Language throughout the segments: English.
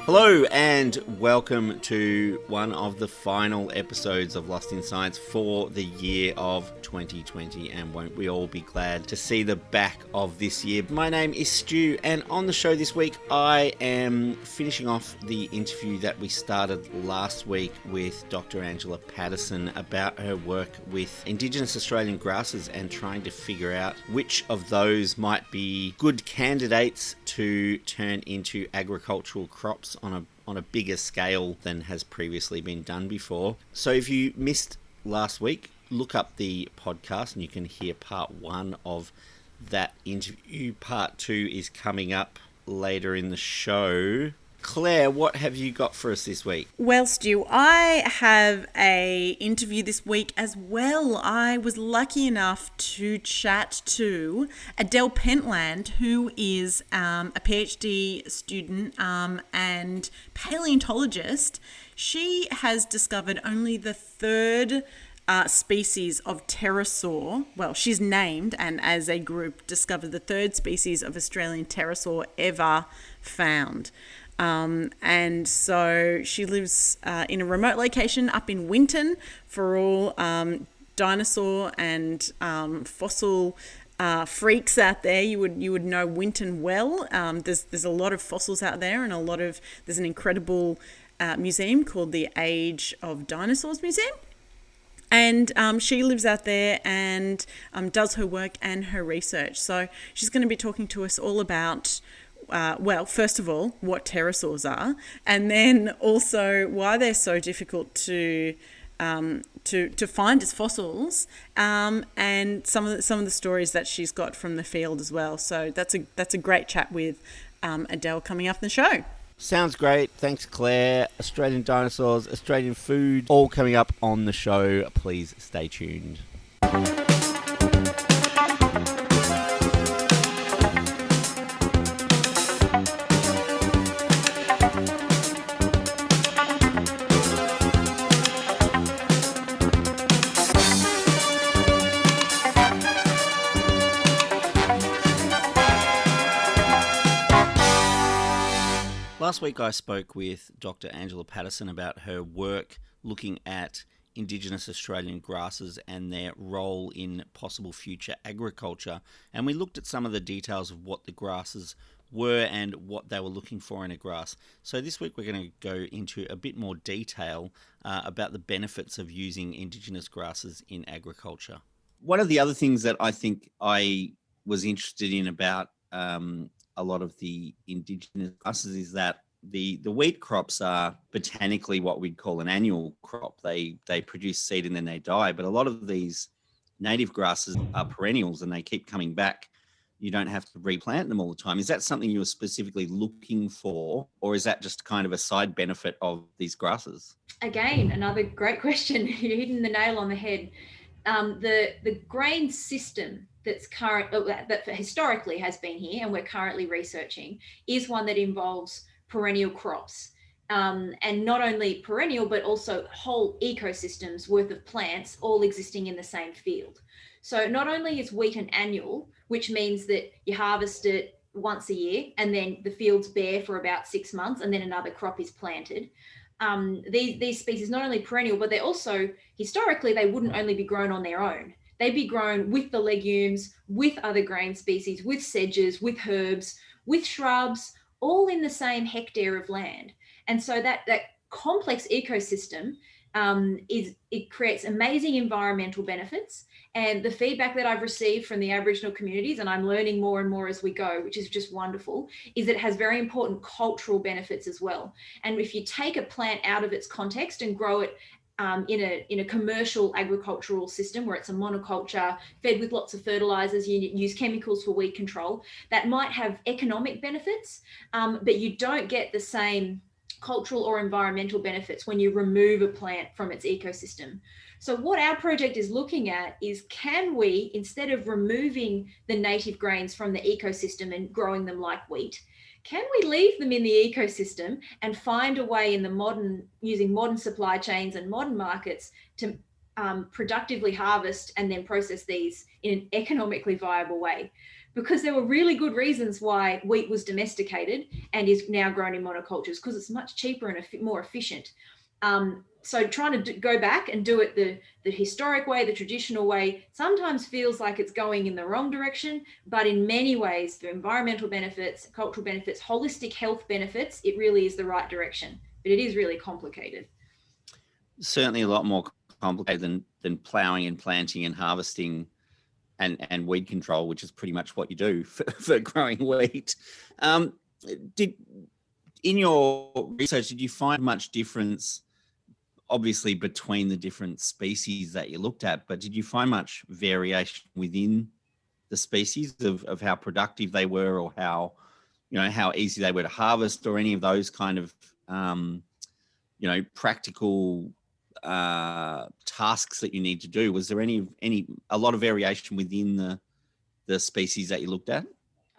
Hello and welcome to one of the final episodes of Lost in Science for the year of 2020, and won't we all be glad to see the back of this year. My name is Stu, and on the show this week I am finishing off the interview that we started last week with Dr. Angela Pattison about her work with Indigenous Australian grasses and trying to figure out which of those might be good candidates to turn into agricultural crops on a bigger scale than has previously been done before. So if you missed last week, look up the podcast and you can hear part one of that interview. Part two is coming up later in the show. Claire, what have you got for us this week? Well, Stu, I have a interview this week as well. I was lucky enough to chat to Adele Pentland, who is a PhD student and paleontologist. She has discovered only the third species of pterosaur. Well, she's named and as a group discovered the third species of Australian pterosaur ever found. And so she lives in a remote location up in Winton. For all dinosaur and fossil freaks out there, you would know Winton well. There's a lot of fossils out there, and there's an incredible museum called the Age of Dinosaurs Museum. And she lives out there and does her work and her research. So she's going to be talking to us all about first of all, what pterosaurs are, and then also why they're so difficult to find as fossils, and some of the stories that she's got from the field as well. So that's a great chat with Adele coming up the show. Sounds great. Thanks, Claire. Australian dinosaurs, Australian food, all coming up on the show. Please stay tuned. Last week I spoke with Dr. Angela Pattison about her work looking at Indigenous Australian grasses and their role in possible future agriculture, and we looked at some of the details of what the grasses were and what they were looking for in a grass. So this week we're going to go into a bit more detail about the benefits of using Indigenous grasses in agriculture. One of the other things that I think I was interested in about a lot of the Indigenous grasses is that the wheat crops are botanically what we'd call an annual crop. They produce seed and then they die. But a lot of these native grasses are perennials and they keep coming back. You don't have to replant them all the time. Is that something you're specifically looking for, or is that just kind of a side benefit of these grasses? Again, another great question. You're hitting the nail on the head. The grain system that historically has been here and we're currently researching is one that involves perennial crops, and not only perennial but also whole ecosystems worth of plants all existing in the same field. So not only is wheat an annual, which means that you harvest it once a year and then the field's bare for about 6 months and then another crop is planted. These species not only perennial, but they're also, historically, they wouldn't only be grown on their own. They'd be grown with the legumes, with other grain species, with sedges, with herbs, with shrubs, all in the same hectare of land. And so that complex ecosystem it creates amazing environmental benefits. And the feedback that I've received from the Aboriginal communities, and I'm learning more and more as we go, which is just wonderful, is that it has very important cultural benefits as well. And if you take a plant out of its context and grow it in a commercial agricultural system where it's a monoculture fed with lots of fertilizers, you use chemicals for weed control, that might have economic benefits, but you don't get the same cultural or environmental benefits when you remove a plant from its ecosystem. So what our project is looking at is, can we, instead of removing the native grains from the ecosystem and growing them like wheat, can we leave them in the ecosystem and find a way using modern supply chains and modern markets to productively harvest and then process these in an economically viable way? because there were really good reasons why wheat was domesticated and is now grown in monocultures, because it's much cheaper and more efficient. So trying to go back and do it the historic way, the traditional way, sometimes feels like it's going in the wrong direction, but in many ways, for environmental benefits, cultural benefits, holistic health benefits, it really is the right direction. But it is really complicated. Certainly a lot more complicated than ploughing and planting and harvesting and weed control, which is pretty much what you do for growing wheat. In your research, did you find much difference, obviously, between the different species that you looked at, but did you find much variation within the species of how productive they were, or how easy they were to harvest, or any of those kind of practical tasks that you need to do? Was there a lot of variation within the species that you looked at?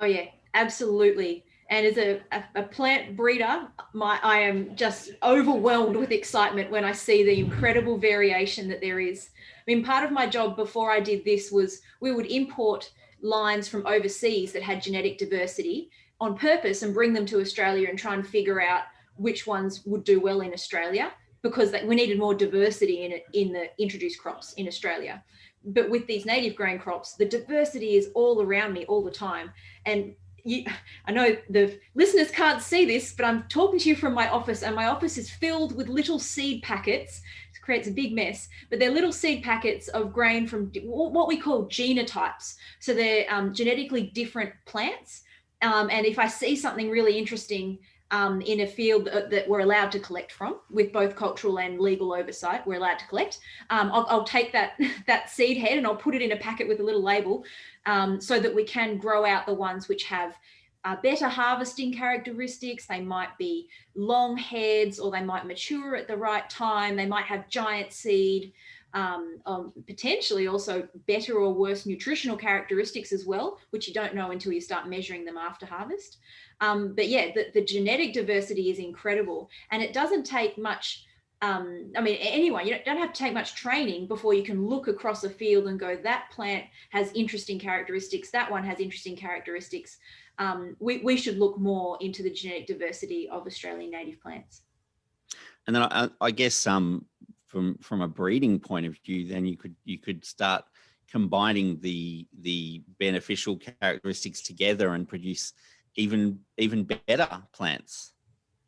Oh yeah, absolutely. And as a plant breeder, I am just overwhelmed with excitement when I see the incredible variation that there is. I mean, part of my job before I did this was we would import lines from overseas that had genetic diversity on purpose and bring them to Australia and try and figure out which ones would do well in Australia, because we needed more diversity in the introduced crops in Australia. But with these native grain crops, the diversity is all around me all the time. And I know the listeners can't see this, but I'm talking to you from my office, and my office is filled with little seed packets. It creates a big mess, but they're little seed packets of grain from what we call genotypes. So they're genetically different plants. And if I see something really interesting in a field that we're allowed to collect from, with both cultural and legal oversight, we're allowed to collect, I'll take that seed head and I'll put it in a packet with a little label, so that we can grow out the ones which have better harvesting characteristics. They might be long heads, or they might mature at the right time. They might have giant seed, potentially also better or worse nutritional characteristics as well, which you don't know until you start measuring them after harvest. But yeah, the genetic diversity is incredible, and it doesn't take much. Anyone, you don't have to take much training before you can look across a field and go, that plant has interesting characteristics, that one has interesting characteristics. We should look more into the genetic diversity of Australian native plants. And then I guess from a breeding point of view, then you could start combining the beneficial characteristics together and produce even better plants.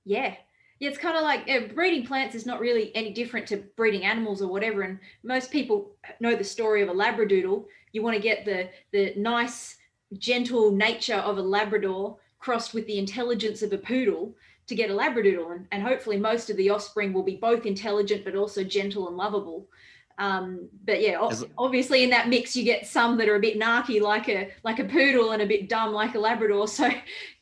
Yeah, it's kind of like breeding plants is not really any different to breeding animals or whatever. And most people know the story of a Labradoodle. You want to get the nice, gentle nature of a Labrador crossed with the intelligence of a poodle to get a Labradoodle. And hopefully most of the offspring will be both intelligent but also gentle and lovable. But yeah, obviously in that mix you get some that are a bit narky like a poodle and a bit dumb like a Labrador. So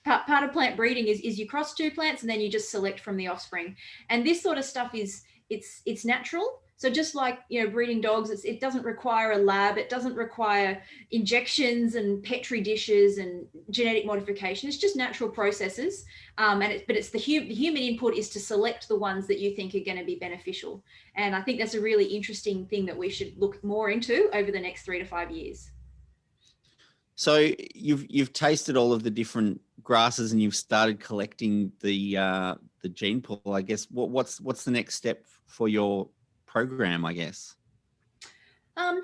part of plant breeding is you cross two plants and then you just select from the offspring. And this sort of stuff it's natural. So just like, breeding dogs, it doesn't require a lab. It doesn't require injections and petri dishes and genetic modification. It's just natural processes. But it's the human input is to select the ones that you think are going to be beneficial. And I think that's a really interesting thing that we should look more into over the next 3 to 5 years. So you've tasted all of the different grasses and you've started collecting the gene pool. I guess what's the next step for your program, I guess?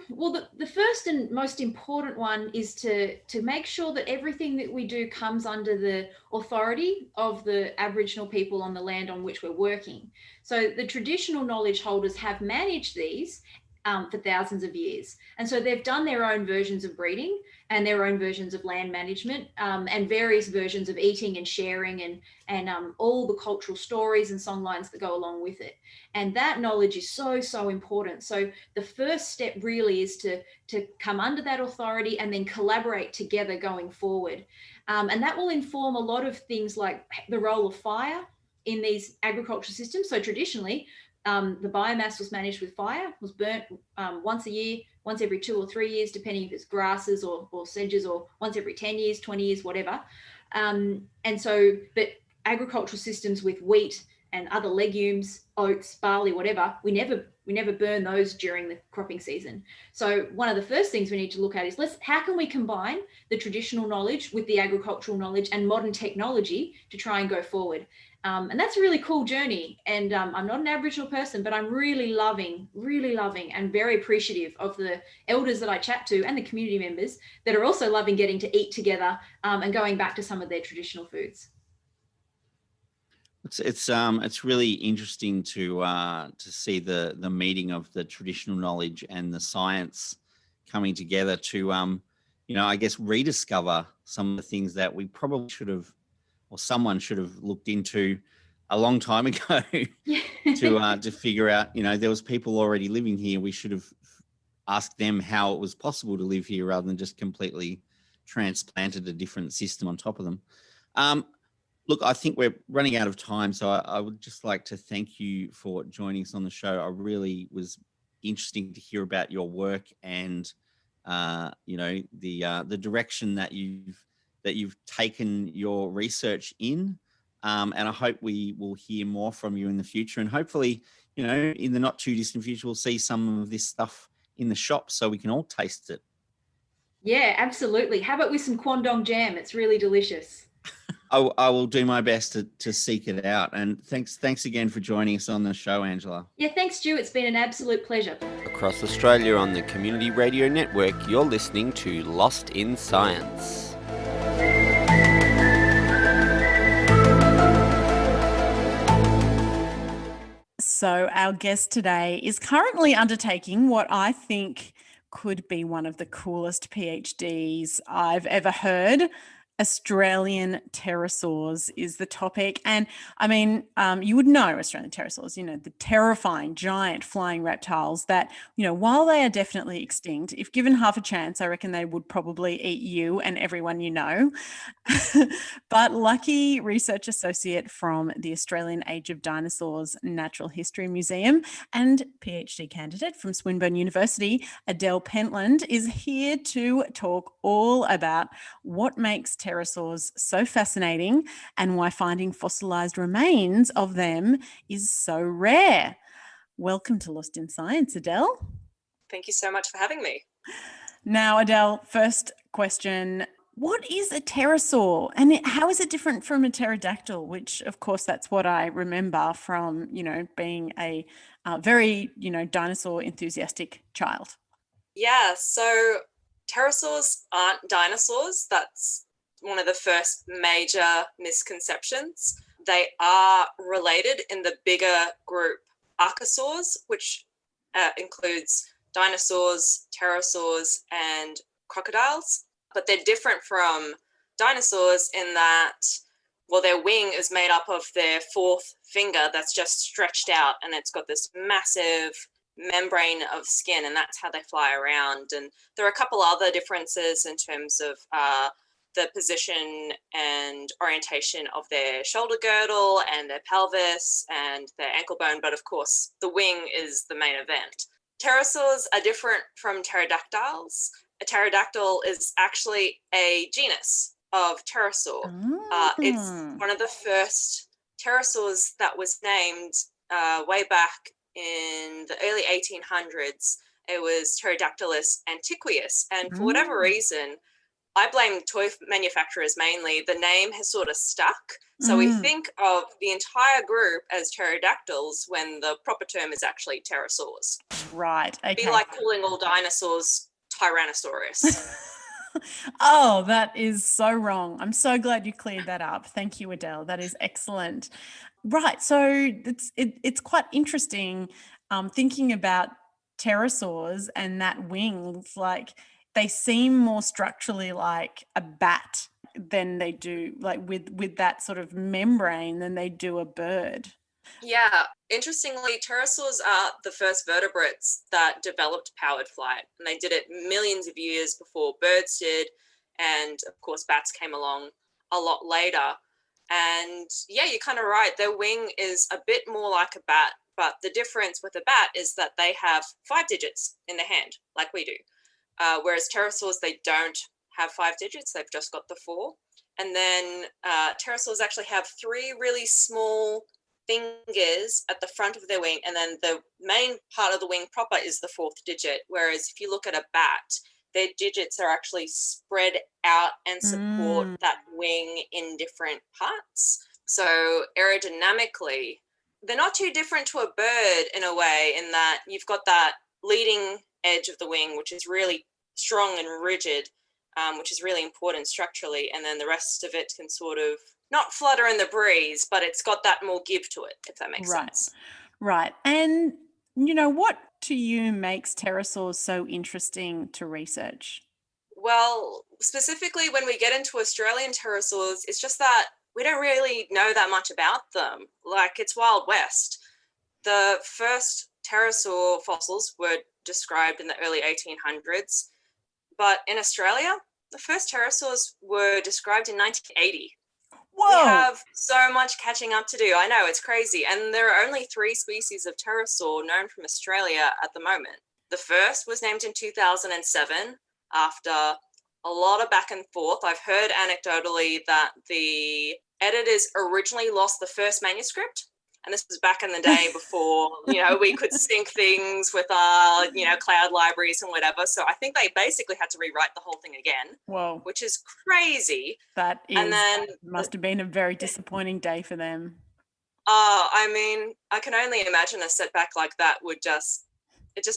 Well, the first and most important one is to make sure that everything that we do comes under the authority of the Aboriginal people on the land on which we're working. So the traditional knowledge holders have managed these for thousands of years. And so they've done their own versions of breeding and their own versions of land management, and various versions of eating and sharing and all the cultural stories and songlines that go along with it. And that knowledge is so important. So the first step really is to come under that authority and then collaborate together going forward. And that will inform a lot of things like the role of fire in these agricultural systems. So traditionally, the biomass was managed with fire, was burnt once a year, once every 2 or 3 years, depending if it's grasses or sedges, or once every 10 years, 20 years, whatever. But agricultural systems with wheat and other legumes, oats, barley, whatever, we never We never burn those during the cropping season. So one of the first things we need to look at is how can we combine the traditional knowledge with the agricultural knowledge and modern technology to try and go forward. And that's a really cool journey. And I'm not an Aboriginal person, but I'm really loving and very appreciative of the elders that I chat to and the community members that are also loving getting to eat together and going back to some of their traditional foods. It's really interesting to see the meeting of the traditional knowledge and the science coming together to I guess rediscover some of the things that we probably should have, or someone should have looked into a long time ago to figure out, there was people already living here. We should have asked them how it was possible to live here rather than just completely transplanted a different system on top of them. Look, I think we're running out of time, so I would just like to thank you for joining us on the show. I really was interesting to hear about your work and the direction that you've taken your research in, and I hope we will hear more from you in the future. And hopefully, in the not too distant future, we'll see some of this stuff in the shop so we can all taste it. Yeah, absolutely. How about with some Kwandong jam? It's really delicious. I will do my best to seek it out. And thanks again for joining us on the show, Angela. Yeah, thanks, Stu. It's been an absolute pleasure. Across Australia on the Community Radio Network, you're listening to Lost in Science. So our guest today is currently undertaking what I think could be one of the coolest PhDs I've ever heard. Australian Pterosaurs is the topic. And I mean, you would know Australian Pterosaurs, the terrifying giant flying reptiles that, while they are definitely extinct, if given half a chance, I reckon they would probably eat you and everyone you know. But lucky research associate from the Australian Age of Dinosaurs Natural History Museum and PhD candidate from Swinburne University, Adele Pentland, is here to talk all about what makes pterosaurs so fascinating and why finding fossilized remains of them is so rare. Welcome to Lost in Science, Adele. Thank you so much for having me. Now, Adele, first question. What is a pterosaur and how is it different from a pterodactyl, which of course that's what I remember from, being a very, dinosaur enthusiastic child? Yeah, so pterosaurs aren't dinosaurs. That's one of the first major misconceptions. They are related in the bigger group archosaurs, which includes dinosaurs, pterosaurs, and crocodiles. But they're different from dinosaurs in that, well, their wing is made up of their fourth finger that's just stretched out, and it's got this massive membrane of skin, and that's how they fly around. And there are a couple other differences in terms of the position and orientation of their shoulder girdle and their pelvis and their ankle bone, but of course the wing is the main event. Pterosaurs are different from pterodactyls. A pterodactyl is actually a genus of pterosaur. It's one of the first pterosaurs that was named way back in the early 1800s. It was Pterodactylus antiquus, and for whatever reason, I blame toy manufacturers mainly, the name has sort of stuck. So we think of the entire group as pterodactyls when the proper term is actually pterosaurs. Right. Okay. It'd be like calling all dinosaurs Tyrannosaurus. Oh, that is so wrong. I'm so glad you cleared that up. Thank you, Adele. That is excellent. Right. So it's quite interesting thinking about pterosaurs and that wings, like they seem more structurally like a bat than they do, like with that sort of membrane than they do a bird. Yeah, interestingly, pterosaurs are the first vertebrates that developed powered flight, and they did it millions of years before birds did, and of course bats came along a lot later. And yeah, you're kind of right, their wing is a bit more like a bat, but the difference with a bat is that they have 5 digits in their hand, like we do. Whereas pterosaurs, they don't have 5 digits, they've just got the 4. And then pterosaurs actually have 3 really small fingers at the front of their wing, and then the main part of the wing proper is the fourth digit. Whereas if you look at a bat, their digits are actually spread out and support that wing in different parts. So aerodynamically, they're not too different to a bird in a way, in that you've got that leading edge of the wing, which is really strong and rigid, which is really important structurally. And then the rest of it can sort of not flutter in the breeze, but it's got that more give to it, if that makes sense. Right. And, what to you makes pterosaurs so interesting to research? Well, specifically when we get into Australian pterosaurs, it's just that we don't really know that much about them. Like, it's Wild West. The first pterosaur fossils were described in the early 1800s, but in Australia, the first pterosaurs were described in 1980. Whoa. We have so much catching up to do. I know, it's crazy. And there are only 3 species of pterosaur known from Australia at the moment. The first was named in 2007 after a lot of back and forth. I've heard anecdotally that the editors originally lost the first manuscript. And this was back in the day before, we could sync things with our, cloud libraries and whatever. So I think they basically had to rewrite the whole thing again. Whoa. Which is crazy. That is, and then must have been a very disappointing day for them. I mean, I can only imagine a setback like that would just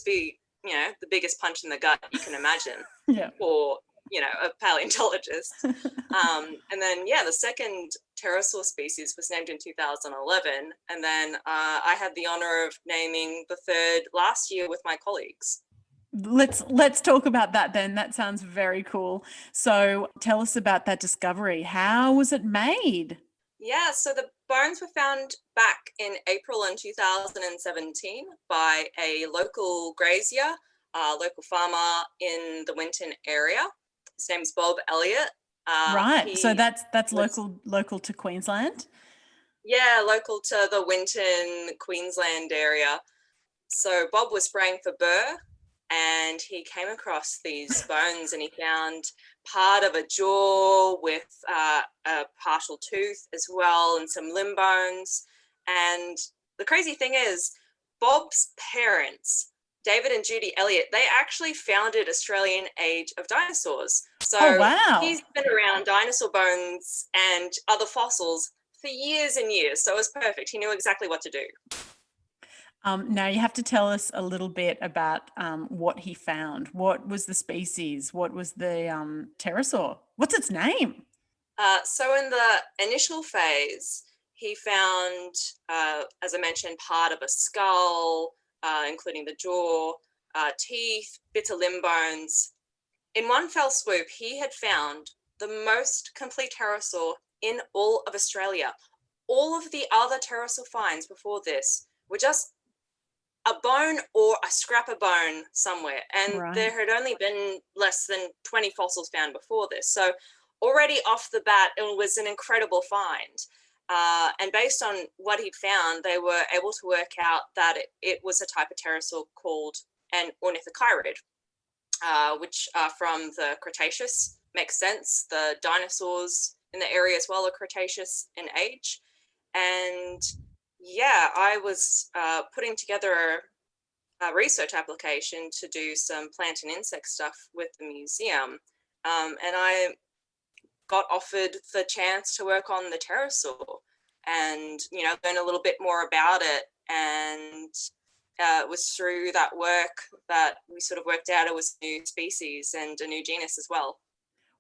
be, the biggest punch in the gut you can imagine. Yeah. For, a paleontologist. And then, the second pterosaur species was named in 2011. And then I had the honor of naming the third last year with my colleagues. Let's talk about that then. That sounds very cool. So tell us about that discovery. How was it made? Yeah, so the bones were found back in April in 2017 by a local grazier, local farmer in the Winton area. His name's Bob Elliott. Right. So that's local to Queensland? Yeah, local to the Winton, Queensland area. So Bob was spraying for burr, and he came across these bones, and he found part of a jaw with a partial tooth as well, and some limb bones. And the crazy thing is, Bob's parents, David and Judy Elliott, they actually founded Australian Age of Dinosaurs. So he's been around dinosaur bones and other fossils for years and years. So it was perfect. He knew exactly what to do. Now you have to tell us a little bit about what he found. What was the species? What was the pterosaur? What's its name? So in the initial phase, he found, as I mentioned, part of a skull, including the jaw, teeth, bits of limb bones. In one fell swoop, he had found the most complete pterosaur in all of Australia. All of the other pterosaur finds before this were just a bone or a scrap of bone somewhere. And there had only been less than 20 fossils found before this. So already off the bat, it was an incredible find. And based on what he'd found, they were able to work out that it was a type of pterosaur called an ornithocheirid, which are from the Cretaceous. Makes sense. The dinosaurs in the area as well are Cretaceous in age. And yeah, I was putting together a research application to do some plant and insect stuff with the museum. And I got offered the chance to work on the pterosaur and, learn a little bit more about it. And it was through that work that we sort of worked out it was a new species and a new genus as well.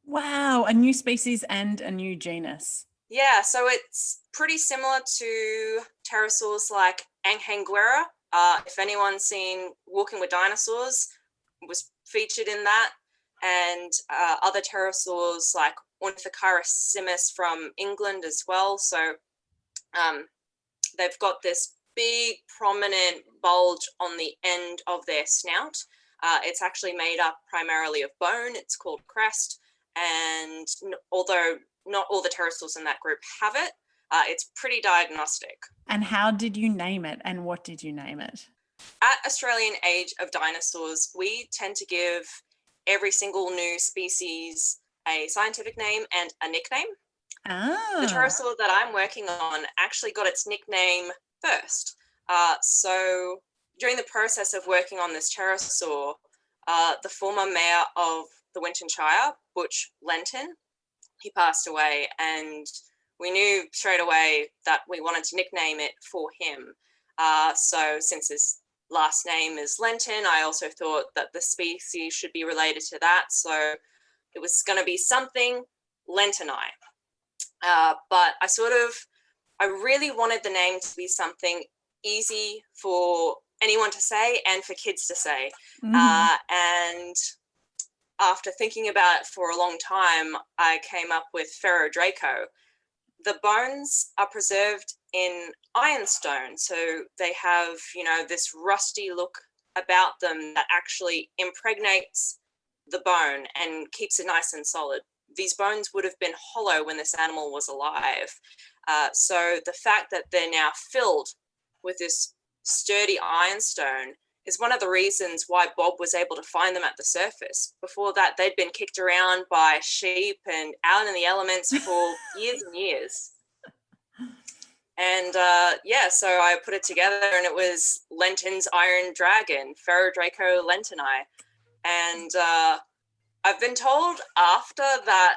Wow, a new species and a new genus. Yeah, so it's pretty similar to pterosaurs like Anghanguera. If anyone's seen Walking with Dinosaurs, it was featured in that. And other pterosaurs like Ornithocheiris from England as well. So they've got this big prominent bulge on the end of their snout. It's actually made up primarily of bone. It's called crest. And although not all the pterosaurs in that group have it, it's pretty diagnostic. And how did you name it, and what did you name it? At Australian Age of Dinosaurs, we tend to give every single new species a scientific name and a nickname. The Ah. pterosaur that I'm working on actually got its nickname first. So during the process of working on this pterosaur, the former mayor of the Winton Shire, Butch Lenton, he passed away, and we knew straight away that we wanted to nickname it for him. So since his last name is Lenton, I also thought that the species should be related to that. So it was going to be something Lentoni. But I really wanted the name to be something easy for anyone to say and for kids to say. And after thinking about it for a long time, I came up with Ferro Draco. The bones are preserved in ironstone, so they have, this rusty look about them that actually impregnates the bone and keeps it nice and solid. These bones would have been hollow when this animal was alive. So the fact that they're now filled with this sturdy ironstone is one of the reasons why Bob was able to find them at the surface. Before that, they'd been kicked around by sheep and out in the elements for years and years. And so I put it together, and it was Lenton's Iron Dragon, Ferro Draco Lentoni. And I've been told after that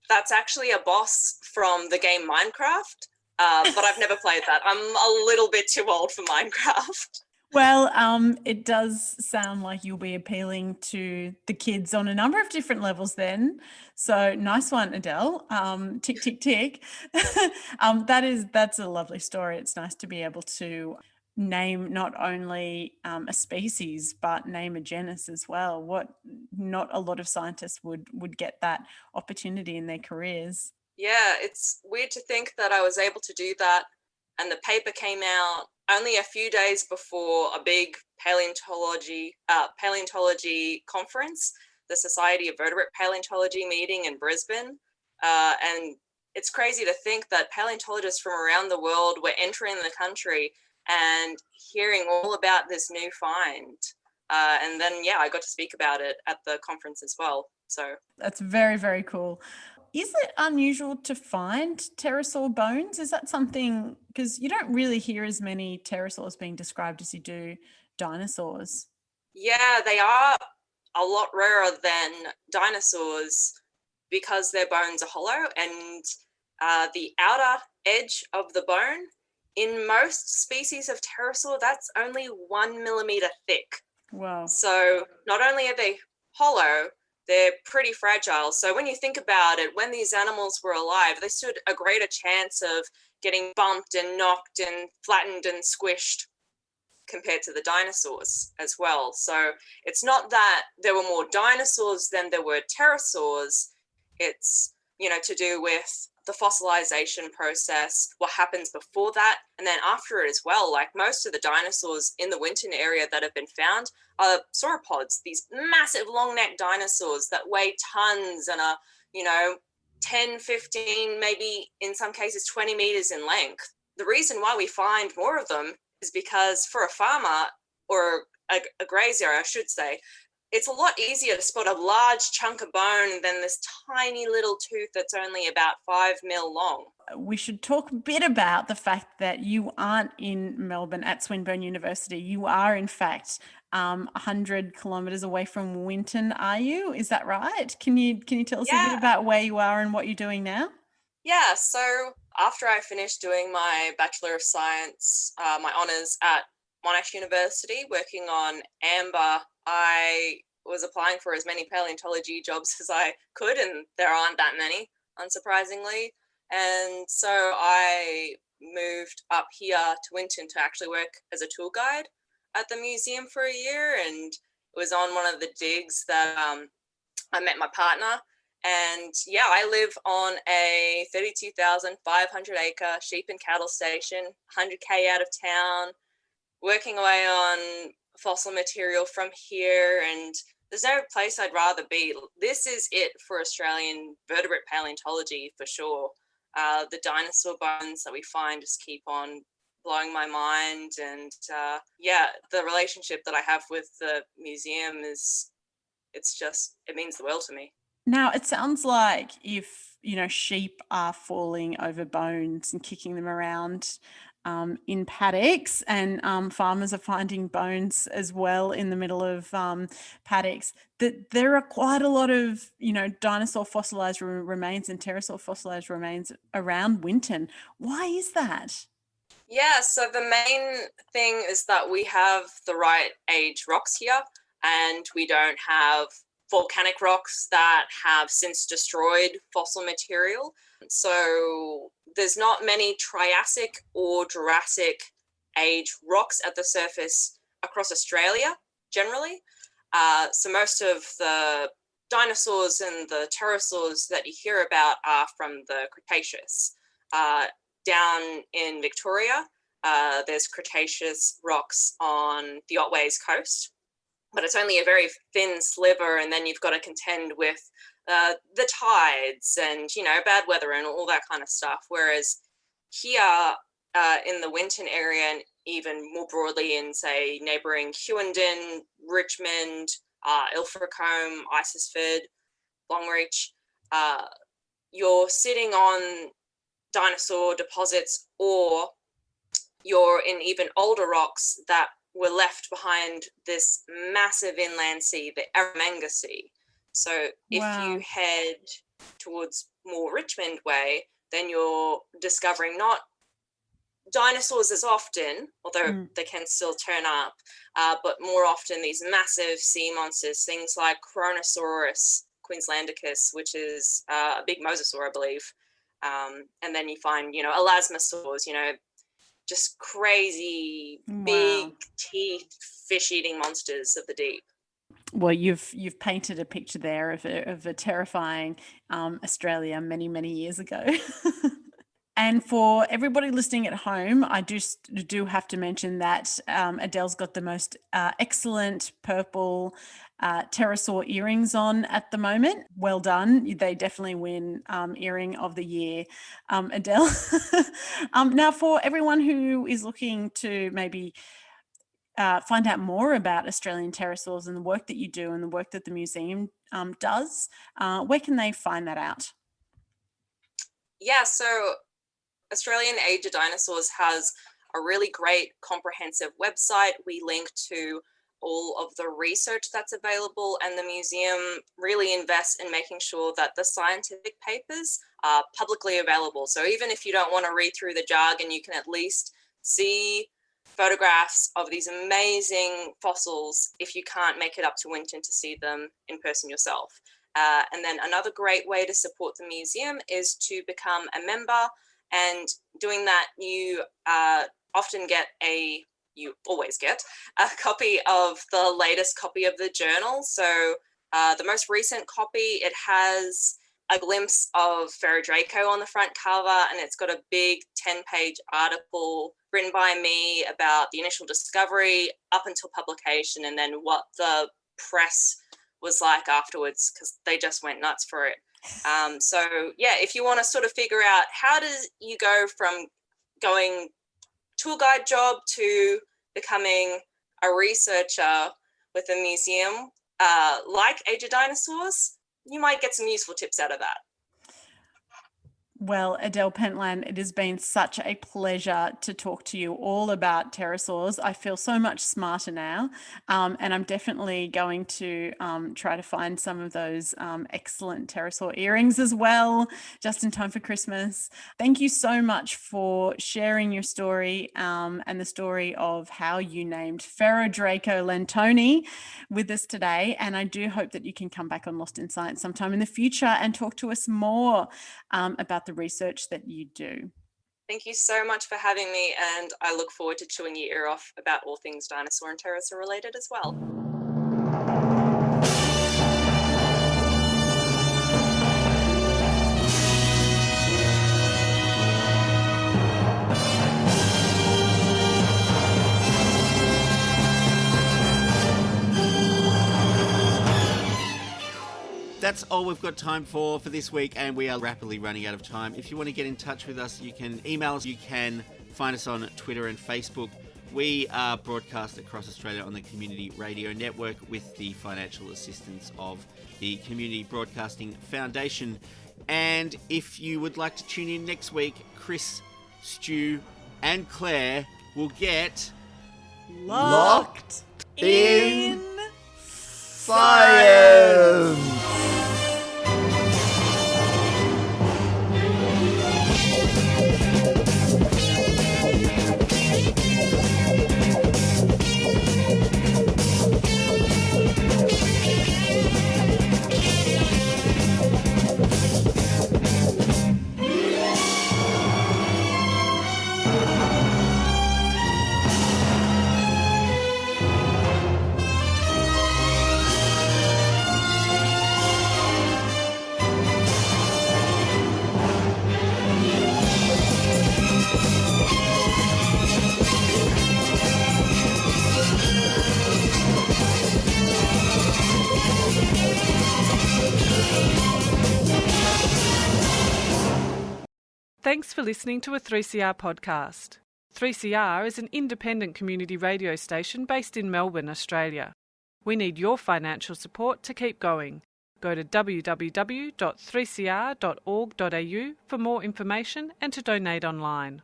that's actually a boss from the game Minecraft, but I've never played that. I'm a little bit too old for Minecraft. Well, it does sound like you'll be appealing to the kids on a number of different levels then. So nice one, Adele. Tick, tick, tick. That's a lovely story. It's nice to be able to name not only a species, but name a genus as well. What not a lot of scientists would get that opportunity in their careers. Yeah, it's weird to think that I was able to do that, and the paper came out only a few days before a big paleontology conference, the Society of Vertebrate Paleontology meeting in Brisbane. And it's crazy to think that paleontologists from around the world were entering the country and hearing all about this new find. And then, I got to speak about it at the conference as well. So that's very, very cool. Is it unusual to find pterosaur bones? Is that something, because you don't really hear as many pterosaurs being described as you do dinosaurs? Yeah, they are a lot rarer than dinosaurs because their bones are hollow, and the outer edge of the bone, in most species of pterosaur, that's only 1 millimeter thick. Wow. So not only are they hollow, they're pretty fragile. So when you think about it, when these animals were alive, they stood a greater chance of getting bumped and knocked and flattened and squished compared to the dinosaurs as well. So it's not that there were more dinosaurs than there were pterosaurs. It's, to do with the fossilization process, what happens before that, and then after it as well. Like most of the dinosaurs in the Winton area that have been found are sauropods, these massive long-necked dinosaurs that weigh tons and are, 10, 15, maybe in some cases 20 meters in length. The reason why we find more of them is because for a farmer or a grazier, I should say, it's a lot easier to spot a large chunk of bone than this tiny little tooth that's only about 5 mil long. We should talk a bit about the fact that you aren't in Melbourne at Swinburne University. You are, in fact, 100 kilometres away from Winton, are you? Is that right? Can you tell us a bit about where you are and what you're doing now? Yeah, so after I finished doing my Bachelor of Science, my honours at Monash University, working on amber, I was applying for as many paleontology jobs as I could, and there aren't that many, unsurprisingly. And so I moved up here to Winton to actually work as a tour guide at the museum for a year, and it was on one of the digs that I met my partner. And I live on a 32,500 acre sheep and cattle station, 100k out of town, working away on fossil material from here, and there's no place I'd rather be. This is it for Australian vertebrate paleontology for sure. The dinosaur bones that we find just keep on blowing my mind, and the relationship that I have with the museum it means the world to me. Now, it sounds like if sheep are falling over bones and kicking them around in paddocks, and farmers are finding bones as well in the middle of paddocks. That there are quite a lot of dinosaur fossilized remains and pterosaur fossilized remains around Winton. Why is that? Yeah, so the main thing is that we have the right age rocks here, and we don't have volcanic rocks that have since destroyed fossil material. So there's not many Triassic or Jurassic age rocks at the surface across Australia generally. So most of the dinosaurs and the pterosaurs that you hear about are from the Cretaceous. Down in Victoria, there's Cretaceous rocks on the Otways coast, but it's only a very thin sliver, and then you've got to contend with the tides and bad weather and all that kind of stuff. Whereas here in the Winton area, and even more broadly in, say, neighbouring Hughenden, Richmond, Ilfracombe, Isisford, Longreach, you're sitting on dinosaur deposits, or you're in even older rocks that were left behind this massive inland sea, the Eromanga Sea. So if you head towards more Richmond way, then you're discovering not dinosaurs as often, although they can still turn up, but more often these massive sea monsters, things like Kronosaurus queenslandicus, which is a big mosasaur, I believe. And then you find, elasmosaurs, just crazy big teeth, fish-eating monsters of the deep. Well, you've painted a picture there of a terrifying Australia many years ago. And for everybody listening at home, I do have to mention that Adele's got the most excellent purple pterosaur earrings on at the moment. Well done. They definitely win earring of the year, Adele. Now, for everyone who is looking to maybe find out more about Australian pterosaurs and the work that you do and the work that the museum does, where can they find that out? Yeah, so Australian Age of Dinosaurs has a really great comprehensive website. We link to all of the research that's available, and the museum really invests in making sure that the scientific papers are publicly available. So even if you don't want to read through the jargon, you can at least see photographs of these amazing fossils if you can't make it up to Winton to see them in person yourself. And then another great way to support the museum is to become a member. And doing that, you always get a copy of the latest copy of the journal. So the most recent copy, it has a glimpse of Ferrodraco on the front cover, and it's got a big 10-page article written by me about the initial discovery up until publication, and then what the press was like afterwards, because they just went nuts for it. So yeah, if you want to sort of figure out how does you go from going tour guide job to becoming a researcher with a museum like Age of Dinosaurs, you might get some useful tips out of that. Well, Adele Pentland, it has been such a pleasure to talk to you all about pterosaurs. I feel so much smarter now, and I'm definitely going to try to find some of those excellent pterosaur earrings as well, just in time for Christmas. Thank you so much for sharing your story and the story of how you named Ferrodraco lentoni with us today, and I do hope that you can come back on Lost in Science sometime in the future and talk to us more about the research that you do. Thank you so much for having me, and I look forward to chewing your ear off about all things dinosaur and pterosaur related as well. That's all we've got time for this week, and we are rapidly running out of time. If you want to get in touch with us, you can email us, you can find us on Twitter and Facebook, We are broadcast across Australia on the Community Radio Network with the financial assistance of the Community Broadcasting Foundation. And if you would like to tune in next week, Chris, Stu and Claire will get Locked in Science! Thanks for listening to a 3CR podcast. 3CR is an independent community radio station based in Melbourne, Australia. We need your financial support to keep going. Go to www.3cr.org.au for more information and to donate online.